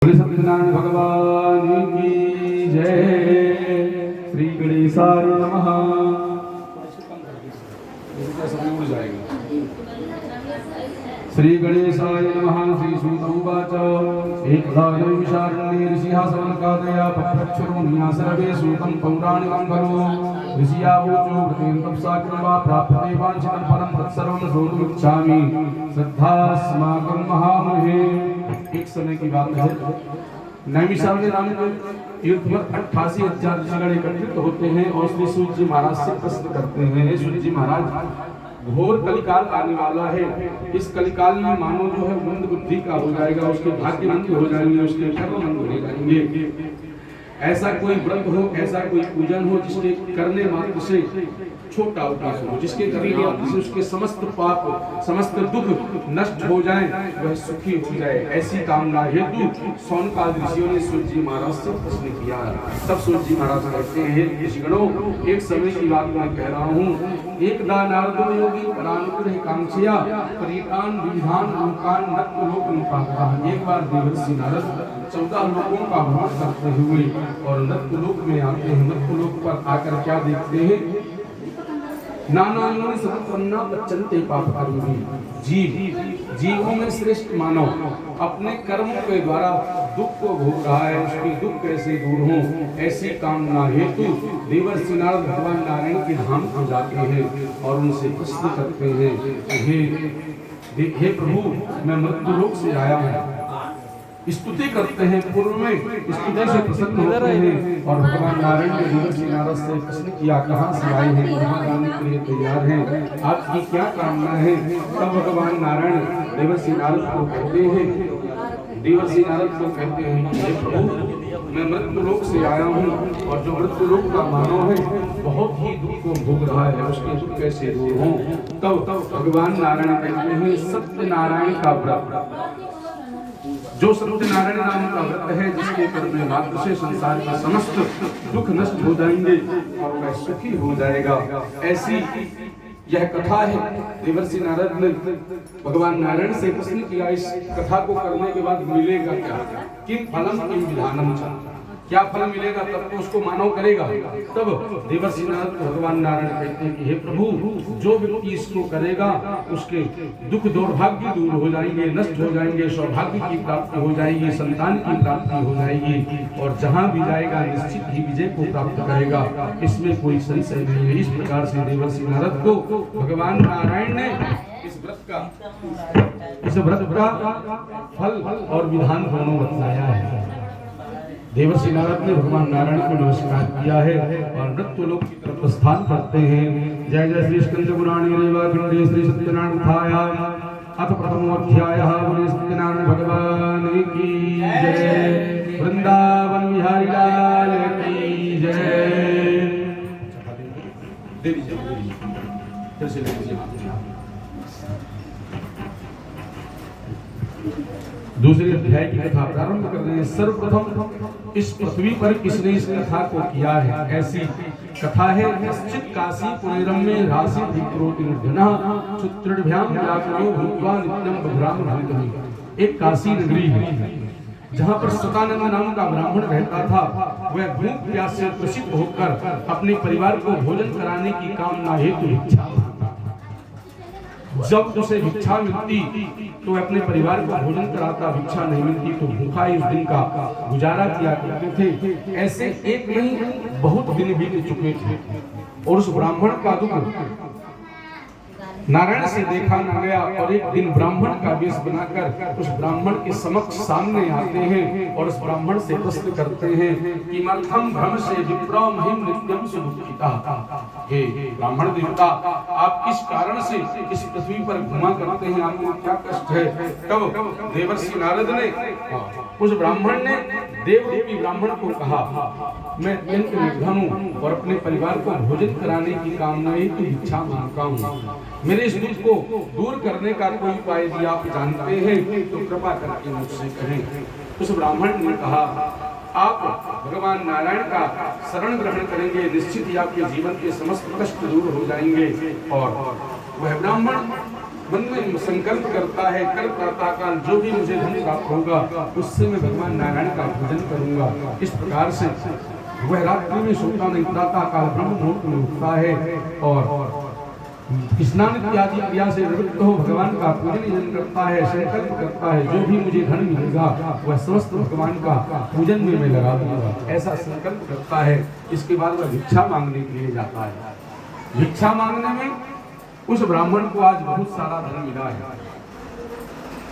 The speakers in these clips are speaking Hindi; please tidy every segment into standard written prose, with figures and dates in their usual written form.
सत्यनारायण भगवान की जय। श्री गणेशाय नमः। श्री गणेशाय नमः। श्री सूत उवाच एकदा नैमिषारण्ये ऋषिः सवनकादया पप्रच्छुर्मुनिना सर्वे सूतं पौराणिकं खलु। ऋषियावोचो व्रतेन तपसा कृत्वा प्राप्यते वाञ्छितं फलं तत्सर्वं श्रोतुमिच्छामि श्रद्धास्माकं महामुने। एक समय की बात है, नैमिषारण्य नाम के तीर्थ पर 88,000 ऋषिगण एकत्रित होते हैं और श्री सूत जी महाराज से प्रश्न करते हैं। सूत जी महाराज, घोर कलिकाल आने वाला है। इस कलिकाल में मानव जो है मंद बुद्धि का हो जाएगा, उसके भाग्य मंद हो जाएंगे, उसके कर्म मंद हो जाएंगे। ऐसा कोई व्रत हो, ऐसा कोई पूजन हो जिसके करने मात्र से छोटा उपाय हो, जिसके करने मात्र से उसके समस्त पाप समस्त दुख नष्ट हो जाएं, वह सुखी हो जाए। ऐसी कामना हेतु शौनकादि ऋषियों ने सूत जी महाराज से प्रश्न किया। तब सूत जी महाराज कहते हैं, ऋषिगणों, एक समय की बात मैं कह रहा हूँ। एकदा नारदो योगी परानुग्रह कांक्षया परितान विधान लोकान नत्व लोक मुपाता। एक बार देवर्षि नारद 14 लोकों का भ्रमण करते हुए और नत्व लोक में आते हैं। नत्व लोक पर आकर क्या देखते हैं? नाना योनि समुत्पन्ना बच्चन्ते पाप कर्मी। जीवों में श्रेष्ठ मानव अपने कर्म के द्वारा दुख को भोग रहा है, उसके दुख कैसे दूर हो, ऐसी कामना हेतु देवर्षि नारद भगवान नारायण के धाम को जाते हैं और उनसे प्रश्न करते हैं, हे प्रभु, मैं मृत्युलोक से आया हूँ। स्तुति करते हैं, पूर्व में स्तुति से प्रसन्न होते हैं और भगवान नारायण ने देवर्षि नारद से प्रश्न किया, कहाँ से आए हैं, कहाँ जाने के लिए तैयार हैं, आपकी क्या कामना है? तब भगवान नारायण देवर्षि नारद को कहते हैं, देवर्षि नारद को कहते हैं, हे प्रभु, मैं मृत्युलोक से आया हूँ और जो मृत्युलोक का मानव है बहुत ही दुख को भोग रहा है, उसके दुख कैसे दूर हों? तब भगवान नारायण कहते हैं, सत्यनारायण का व्रत, जो सत्यनारायण नाम का व्रत है, जिसके करने मात्र से संसार के समस्त दुख नष्ट हो जाएंगे और वह सुखी हो जाएगा। ऐसी यह कथा है। देवर्षि नारद ने भगवान नारायण से प्रश्न किया, इस कथा को करने के बाद मिलेगा क्या? किम फलम किम विधानम च, क्या फल मिलेगा? तब तो उसको मानव करेगा। तब देवर्षि नारद भगवान नारायण कहते हैं कि हे प्रभु, जो व्यक्ति इसको करेगा उसके दुख दुर्भाग्य दूर हो जाएंगे, नष्ट हो जाएंगे, सौभाग्य की प्राप्ति हो जाएगी, संतान की प्राप्ति हो जाएगी और जहां भी जाएगा निश्चित ही विजय को प्राप्त करेगा। इसमें कोई संशय नहीं है। इस प्रकार से देवर्षि नारद को भगवान नारायण ने इस व्रत का फल और विधान दोनों बतलाया है। देवर्षि नारद ने भगवान नारायण को नमस्कार किया है और नृत्य लोक की तरफ प्रस्थान करते हैं। जय जय श्री स्कंद पुराणे रेवाखंडे श्री सत्यनारायण कथायां अथ प्रथमोऽध्यायः। बोले सत्यनारायण भगवान की जय। वृंदावन बिहारी लाल की जय। दूसरे अध्याय की कथा प्रारंभ कर रहे हैं। सर्वप्रथम इस पृथ्वी पर किसने इस कथा को किया है? ऐसी कथा है, निश्चित काशी पुनेरम में राशि विक्रोति निर्धनः क्षुत्रिभ्याम व्याकुलो भूत्वा नित्यं बभ्राम भवितुः। एक काशी नगरी है जहाँ पर सतानंद नाम का ब्राह्मण रहता था। वह भूख प्यास से त्रसित होकर अपने परिवार को भोजन कराने की कामना हेतु भिक्षा मांगता। जब उसे भिक्षा मिलती तो अपने परिवार को भोजन कराता, भिक्षा नहीं मिलती तो भूखा ही उस दिन का गुजारा किया करते थे। ऐसे एक नहीं बहुत दिन बीत चुके थे और उस ब्राह्मण का दुख नारायण से देखा न गया और एक दिन ब्राह्मण का वेश बनाकर उस ब्राह्मण के समक्ष सामने आते हैं और उस ब्राह्मण से प्रश्न करते हैं कि मर्थम भ्रम से विप्र महिम नित्यम सुदुखिता। हे ब्राह्मण देवता, आप किस कारण से इस पृथ्वी पर घुमा करते हैं, आपको क्या कष्ट है? तब देवर्षि नारद ने उस ब्राह्मण ने देवरूपी ब्राह्मण को कहा, मैं अत्यंत निर्धन हूँ और अपने परिवार को भोजन कराने की कामना ही तो भिक्षा मांगता हूँ। मेरे इस दुख को दूर करने का कोई उपाय यदि आप जानते हैं तो कृपा करके मुझसे कहें। उस ब्राह्मण ने कहा, आप भगवान नारायण का शरण ग्रहण करेंगे, निश्चित ही आपके जीवन के समस्त कष्ट दूर हो जाएंगे। और वह ब्राह्मण मन में संकल्प करता है कल प्रातःकाल जो भी मुझे धन प्राप्त होगा उससे मैं भगवान नारायण का पूजन करूंगा। इस प्रकार से वह रात्रि में सोता नहीं, प्रातःकाल ब्रह्म मुहूर्त में उठता है और स्नान इत्यादि क्रिया से निवृत्त हो भगवान का पूजन करता है, संकल्प करता है जो भी मुझे धन मिलेगा वह समस्त भगवान का पूजन में मैं लगा दूंगा, ऐसा संकल्प करता है। इसके बाद वह भिक्षा मांगने के लिए जाता है। भिक्षा मांगने में उस ब्राह्मण को आज बहुत सारा धन मिला है।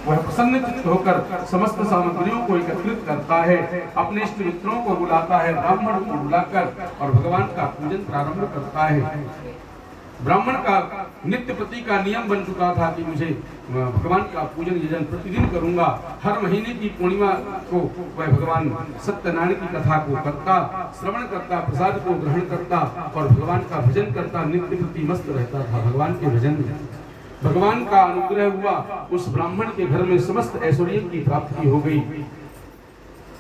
वह प्रसन्न चित्त होकर समस्त सामग्रियों को एकत्रित करता है, अपने इष्ट मित्रों को बुलाता है, ब्राह्मण को बुलाकर और भगवान का पूजन प्रारंभ करता है। ब्राह्मण का नित्य प्रति का नियम बन चुका था कि मुझे भगवान का पूजन यजन प्रतिदिन करूंगा। हर महीने की पूर्णिमा को वह भगवान सत्यनारायण की कथा को करता, श्रवण करता, प्रसाद को ग्रहण करता और भगवान का भजन करता, नित्य प्रति मस्त रहता था भगवान के भजन में। भगवान का अनुग्रह हुआ, उस ब्राह्मण के घर में समस्त ऐश्वर्य की प्राप्ति हो गई।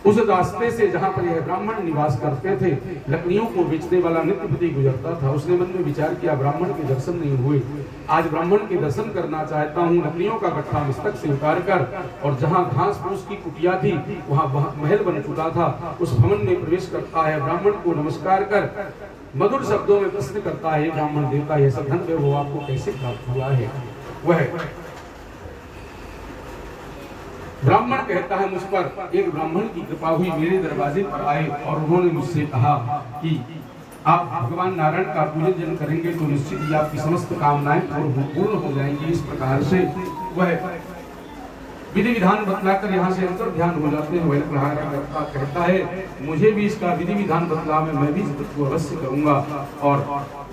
उस रास्ते से जहाँ पर यह ब्राह्मण निवास करते थे, लकड़ियों को बेचने वाला नित्यपति गुजरता था। उसने मन में विचार किया ब्राह्मण के दर्शन नहीं हुए, आज ब्राह्मण के दर्शन करना चाहता हूँ। लकड़ियों का गट्ठा मस्तक से उतार कर और जहाँ घास फूस की कुटिया थी वहाँ महल बन चुका था, उस भवन में प्रवेश करता है। ब्राह्मण को नमस्कार कर मधुर शब्दों में प्रश्न करता है, ब्राह्मण देवता यह सब धन वो आपको कैसे प्राप्त हुआ है? वह ब्राह्मण कहता है मुझ पर एक ब्राह्मण की कृपा हुई, मेरे दरवाजे पर आए और उन्होंने मुझसे कहा कि आप भगवान नारायण का पूजन करेंगे तो निश्चित ही आपकी समस्त कामनाएं पूर्ण हो जाएंगी। इस प्रकार से वह विधि विधान बतलाकर यहाँ से अंतर ध्यान हो जाते हैं। वह प्रहार कहता है मुझे भी इसका विधि विधान बतला में मैं भी इसको अवश्य करूंगा। और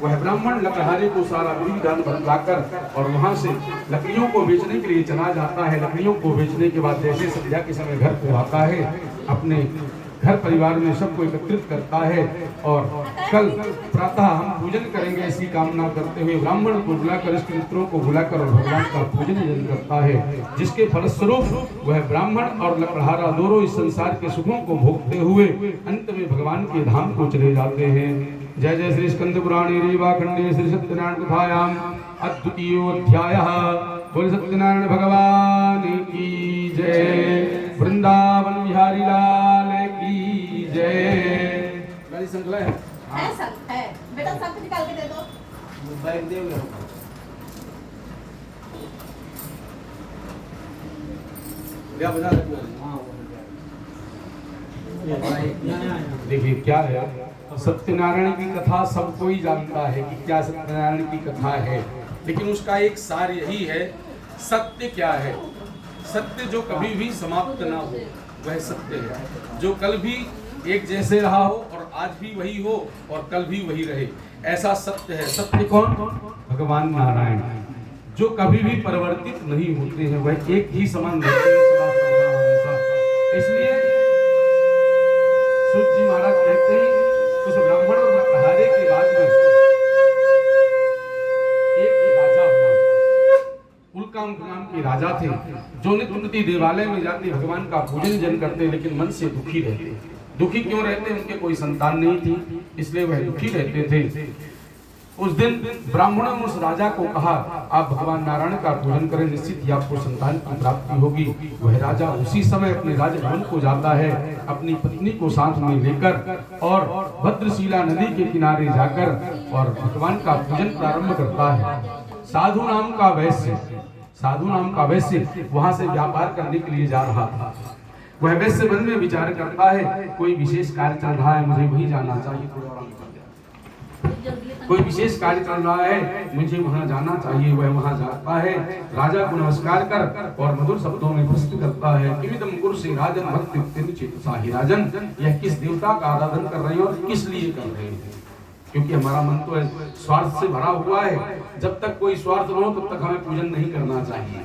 वह ब्राह्मण लकड़हारे को सारा विधि विधान बतलाकर और वहां से लकड़ियों को बेचने के लिए चला जाता है। लकड़ियों को बेचने के बाद जैसे संध्या के समय घर को आता है, अपने घर परिवार में सबको एकत्रित करता है और कल प्रातः हम पूजन करेंगे ऐसी कामना करते हुए ब्राह्मण को बुलाकर, इष्ट मित्रों को बुलाकर और भगवान का पूजन करता है, जिसके फलस्वरूप वह ब्राह्मण और लकड़हारा दोनों इस संसार के सुखों को भोगते हुए अंत में भगवान के धाम को चले जाते हैं। जय जय श्री स्कंद पुराणे रेवाखंडे श्री सत्यनारायण कथायाम अद्वितीयो अध्यायः। बोल सत्यनारायण भगवान की जय, वृंदावन बिहारी लाल की जय। गाड़ी संकला है? है संक है बेटा, संक निकाल के दे दो। बैग दे दो। क्या बजा रहे हो? देखिए क्या है, सत्यनारायण की कथा सब कोई जानता है कि क्या सत्यनारायण की कथा है, लेकिन उसका एक सार यही है, सत्य क्या है? सत्य जो कभी भी समाप्त ना हो वह सत्य है, जो कल भी एक जैसे रहा हो और आज भी वही हो और कल भी वही रहे, ऐसा सत्य है। सत्य कौन? भगवान नारायण, जो कभी भी परिवर्तित नहीं होते हैं, वह एक ही समान रहते हैं हमेशा। इसलिए सूत जी महाराज कहते हैं उस ब्राह्मण और लकड़हारे के बाद में एक राजा हुआ, उल्काम नाम के राजा थे, जो नित्य देवालय में जाते भगवान का पूजन जन करते, लेकिन मन से दुखी रहते। दुखी क्यों रहते? उनके कोई संतान नहीं थी, इसलिए वह दुखी रहते थे। उस दिन ब्राह्मणों ने उस राजा को कहा आप भगवान नारायण का पूजन करें, निश्चित ही आपको संतान की प्राप्ति होगी। वह राजा उसी समय अपने राजभवन को जाता है, अपनी पत्नी को साथ में लेकर और भद्रशिला नदी के किनारे जाकर और भगवान का पूजन प्रारंभ करता है। साधु नाम का वैश्य वहां से व्यापार करने के लिए जा रहा था। वह वैश्य मन में विचार करता है कोई विशेष कार्य चल रहा है, मुझे वहीं जाना चाहिए। कोई विशेष कार्य चल रहा है, मुझे वहां जाना चाहिए। वह वहां जाता है, राजा को नमस्कार कर और मधुर शब्दों में प्रस्तुत करता है किमिदं कुरुषे राजन भक्ति चेतसा ही राजन, यह किस देवता का आराधन कर रहे हो और किस लिए कर रहे हैं? क्योंकि हमारा मन तो स्वार्थ से भरा हुआ है, जब तक कोई स्वार्थ न हो तब तक हमें पूजन नहीं करना चाहिए।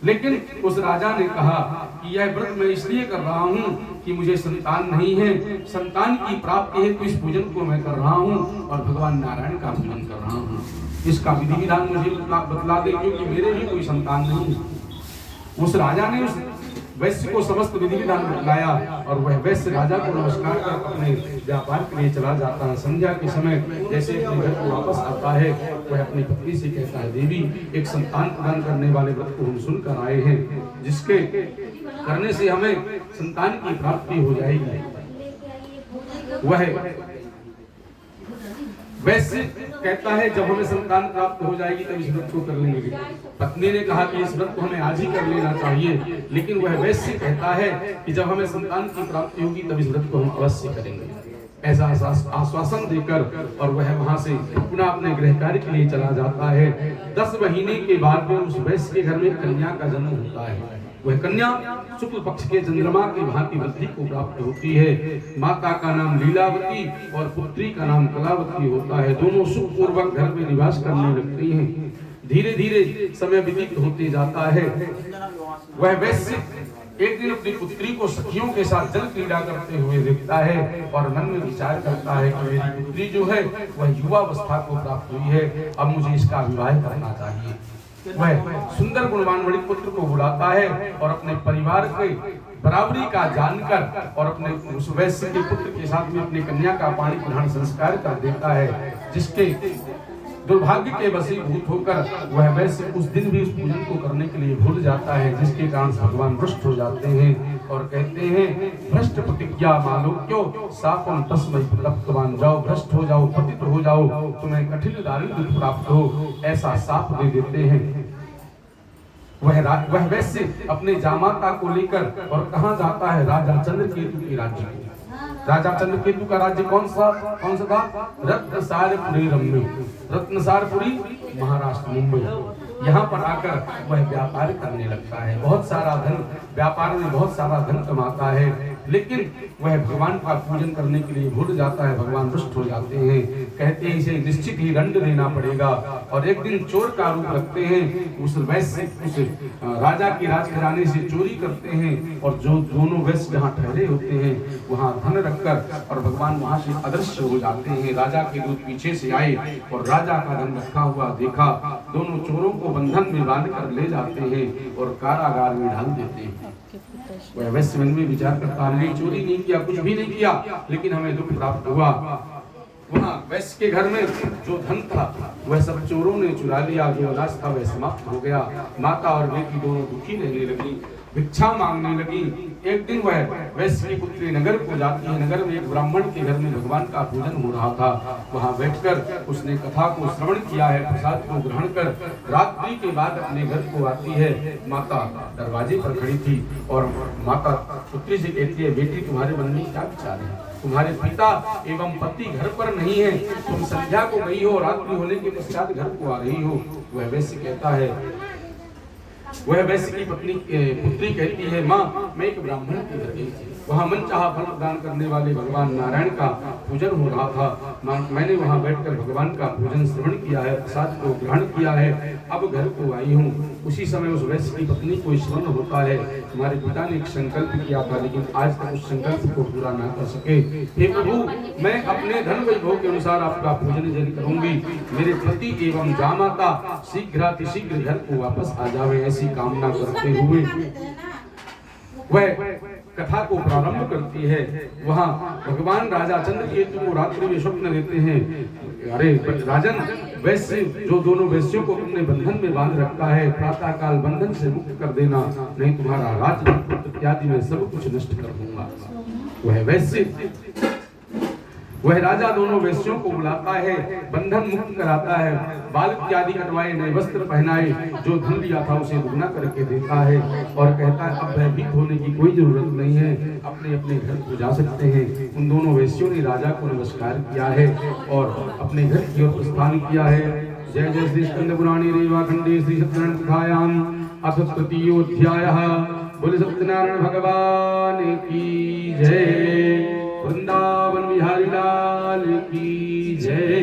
लेकिन उस राजा ने कहा कि यह व्रत मैं इसलिए कर रहा हूँ कि मुझे संतान नहीं है, संतान की प्राप्ति है तो इस पूजन को मैं कर रहा हूँ और भगवान नारायण का पूजन कर रहा हूँ। इसका विधि विधान मुझे बतला दे, क्योंकि मेरे भी कोई संतान नहीं। उस राजा ने उस वैश्य को समस्त विधि विधान बतलाया और वह वैश्य राजा को नमस्कार कर अपने व्यापार के लिए चला जाता है। संध्या के समय जैसे अपने घर को वापस आता है, वह अपनी पत्नी से कहता है, देवी एक संतान प्रदान करने वाले व्रत को हम सुनकर आए हैं, जिसके करने से हमें संतान की प्राप्ति हो जाएगी। वह वैसे कहता है जब हमें संतान प्राप्त हो जाएगी तब इस व्रत को कर लेंगे। पत्नी ने कहा कि इस व्रत को हमें आज ही कर लेना चाहिए, लेकिन वह वैसे कहता है कि जब हमें संतान की प्राप्ति होगी तब इस व्रत को हम अवश्य करेंगे। ऐसा आश्वासन देकर और वह वहां से पुनः अपने गृह कार्य के लिए चला जाता है। 10 महीने के बाद में उस वैश्य के घर में कन्या का जन्म होता है। वह कन्या शुक्ल पक्ष के चंद्रमा की भांति वृद्धि को प्राप्त होती है। माता का नाम लीलावती और पुत्री का नाम कलावती होता है। दोनों सुख पूर्वक घर में निवास करने लगती हैं। धीरे धीरे समय व्यतीत होते जाता है। वह वैश्य एक दिन अपनी पुत्री को सखियों के साथ जल क्रीड़ा करते हुए देखता है और मन में विचार करता है कि मेरी पुत्री जो है वह युवावस्था को प्राप्त हुई है, अब मुझे इसका विवाह करना चाहिए। वह सुंदर गुणवान बड़ी पुत्र को बुलाता है और अपने परिवार के बराबरी का जानकर और अपने उस वैश्य के पुत्र के साथ में अपनी कन्या का पाणी ग्रहण संस्कार कर देता है, जिसके दुर्भाग्य के वशीभूत होकर वह वैश्य उस दिन भी उस पूजन को करने के लिए भूल जाता है, जिसके कारण भगवान भ्रष्ट हो जाते हैं और कहते हैं, भ्रष्ट प्रतिज्ञा मालोक्यो शापम तस्मै प्रलप्तवान, जाओ भ्रष्ट हो जाओ, पतित हो जाओ, तुम्हें कठिन दारिद्र्य प्राप्त हो, ऐसा शाप दे देते हैं। वह वैश्य अपने जामाता को लेकर और कहाँ जाता है, राजा चंद्रकेतु के राज्य में। राजा चंद्रकेतु का राज्य कौन सा था? रत्नसारपुरी रम्य, रत्नसारपुरी महाराष्ट्र मुंबई। यहाँ पर आकर वह व्यापार करने लगता है। बहुत सारा धन, व्यापार में बहुत सारा धन कमाता है, लेकिन वह भगवान का पूजन करने के लिए भूल जाता है। भगवान रुष्ट हो जाते हैं, कहते हैं इसे निश्चित ही दंड देना पड़ेगा। और एक दिन चोर का रूप रखते हैं, उस वैश्य उस राजा की राजघराने से चोरी करते हैं और जो दोनों वैश्य जहाँ ठहरे होते हैं वहाँ धन रखकर और भगवान वहाँ से अदृश्य हो जाते हैं। राजा के दूत पीछे से आए और राजा का धन रखा हुआ देखा, दोनों चोरों को बंधन में बांध कर ले जाते हैं और कारागार में डाल देते हैं। वह वैश्य मन में विचार करता, हमने चोरी नहीं किया, कुछ भी नहीं किया, लेकिन हमें दुख प्राप्त हुआ। वहाँ वैश्य के घर में जो धन था वह सब चोरों ने चुरा लिया, जो अनाज था वह समाप्त हो गया। माता और बेटी दोनों दुखी रहने लगी, भिक्षा मांगने लगी। एक दिन वह वैश्य की पुत्री नगर को जाती है। नगर में एक ब्राह्मण के घर में भगवान का पूजन हो रहा था। वहाँ बैठकर उसने कथा को श्रवण किया है, प्रसाद को ग्रहण कर रात्रि के बाद अपने घर को आती है। माता दरवाजे पर खड़ी थी और माता पुत्री से कहती है, बेटी तुम्हारे मन में क्या विचार है? तुम्हारे पिता एवं पति घर पर नहीं है, तुम संध्या को गई हो, रात्रि होने के पश्चात घर को आ रही हो। वह वैश्य कहता है, वह वैश्य की पुत्री कहती है, माँ मैं एक ब्राह्मण के घर गई थी, वहाँ मनचाहा फल प्रदान करने वाले भगवान नारायण का पूजन हो रहा था। मैंने वहाँ बैठकर भगवान का पूजन श्रवण किया है, प्रसाद को ग्रहण किया है, अब घर को आई हूँ। उसी समय उस वैश्य की पत्नी को स्मरण होता है, तुम्हारे पिता ने एक संकल्प किया था, लेकिन आज तक उस संकल्प को पूरा ना कर सके। हे प्रभु, मैं अपने धन वैभव के अनुसार आपका पूजन यदि करूंगी, मेरे पति एवं जामाता शीघ्र घर को वापस आ जावे, ऐसी कामना करते हुए वह कथा को प्रारंभ करती है। वहाँ भगवान राजा चंद्रकेतु को रात्रि में स्वप्न देते हैं, अरे राजन, वैश्य जो दोनों वैश्यों को तुमने बंधन में बांध रखा है, प्रातः काल बंधन से मुक्त कर देना, नहीं तुम्हारा राज्य इत्यादि में सब कुछ नष्ट कर दूंगा। वह राजा दोनों वैश्यों को बुलाता है, बंधन मुक्त कराता है, बाल इत्यादि कटवाए, नए वस्त्र पहनाए, जो धन लिया था उसे दुगना करके देता है और कहता है अब भयभीत होने की कोई जरूरत नहीं है, अपने अपने घर को जा सकते हैं। उन दोनों वैश्यों ने राजा को नमस्कार किया है और अपने घर की ओर प्रस्थान किया है। जय जय श्री स्कंद पुराणे रेवाखंडे श्री सत्यनारायण कथायाम अथ तृतीयोऽध्यायः। बोले सत्यनारायण भगवान की जय, वृंदावन बिहारी लाल की जय।